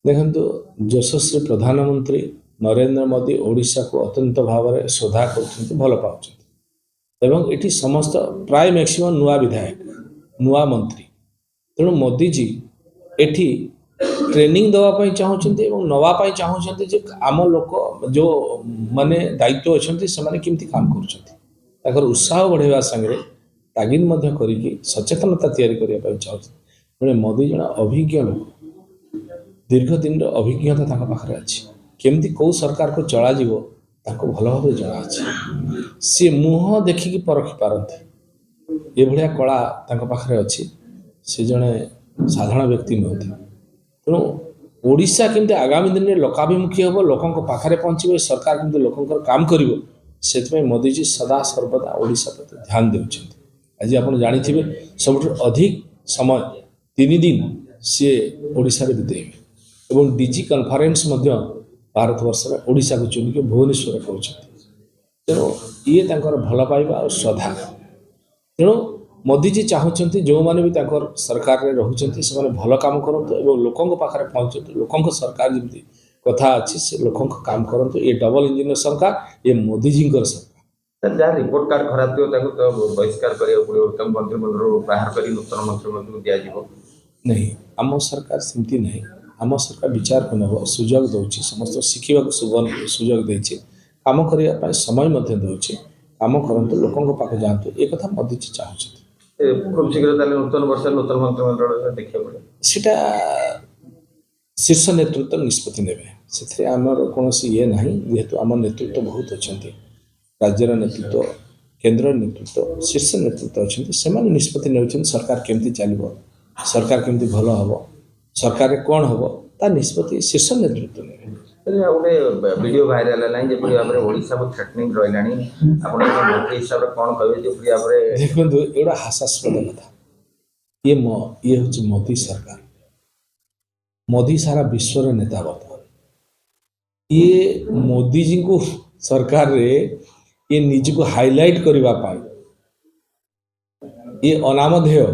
देखु यशस्वी प्रधानमंत्री नरेंद्र मोदी ओडिशा को अत्यंत भाव में श्रद्धा कर भल पाँच ये समस्त प्राय मैक्सिमम नुआ विधायक नुआ मंत्री तेणु मोदी जी एठी ट्रेनिंग दवाई चाहते नवापाई चाहते आम लोक जो माने दायित्व अच्छा से केमती काम कर उत्साह बढ़ेवा संगे तागिद करी सचेतनता या चाहते मोदी जन अभिज्ञ लोक दीर्घ दिन अभिज्ञता पाखे अच्छी केमती कौ सरकार को चल भल भाव जना अच्छी सी मुह देखिकी परखी पारती ये कला पाखे अच्छी सी जड़े साधारण व्यक्ति नुहति तेणु ओडिशा केमती आगामी दिन में लोकाभिमुखी हम लोकों पाखे पहुँचे सरकार केमती लोकंर काम कर मोदी जी सदा सर्वदा ओडिशा प्रति ध्यान देउछन्ति। आज आप जानी सब अधिक समय 3 दिन सी ओडिशा रे बितेबे एवं डीजी कॉन्फ्रेंस भारत वर्ष में ओडिशा को चुनिक भुवनेश्वर कर तेणु ये भल पाइबा और श्रद्धा तेणु मोदी जी चाहते जो मैंने भी सरकार में रोचे से भल काम करूँ लोकों पाखे पहुँचते लोकों सरकार जमी कथा अच्छी से लोकों काम करूँ ये डबल इंजिन सरकार ये मोदी जी सरकार जहाँ रिपोर्ट कार्ड खराब थो बहिष्कार करा मंत्रिमंडल बाहर कर नूतन मंत्रिमंडल दिज्व नहीं आम सरकार सेमती नहीं आम सरकार विचार को नब सुजोग दौर समस्त शिखा सुजोग देती कम करने समय दूसरे कम करूँ लोकों पाखे जातु ये कथा मोदी जी चाहते खूब शीघ्र नूतन वर्ष नूतन मंत्रिमंडल देखा सीटा शीर्ष नेतृत्व निष्पत्ति नेबे से आमर कौन ये ना जेहेतु आम नेतृत्व बहुत अच्छा राज्यर नेतृत्व केंद्र नेतृत्व शीर्ष नेतृत्व अच्छा से निष्पत्ति ने सरकार केमती चलो सरकार केमती भल हम सरकार कौन हम ता निष्पत्ति शीर्ष नेतृत्व ने गोटे वीडियो भाइराल है जो भाव में ओडिशा को थ्रेटनिंग रहा हिसाब से कौन कहे जो भाव में देखो एटा हास्यास्पद कथा ये हूँ मोदी सरकार मोदी सारा विश्वर नेता बर्तमान ये मोदी जी को सरकार रे ये निज को हाइलाइट करने ये अनामधेय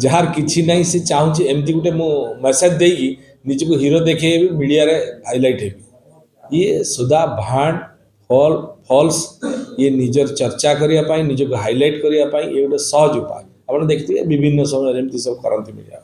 जार किसी ना से चाहूँ एमती गोटे मु मेसेज देगी निज को हीरो देखे मीडिया रे हाइलाइट है ये सुधा भाण फॉल्स ये निजर चर्चा करने निज को हाइलाइट करने ये गोटे सहज उपाय आप देखते विभिन्न समय एमती सब करती मीडिया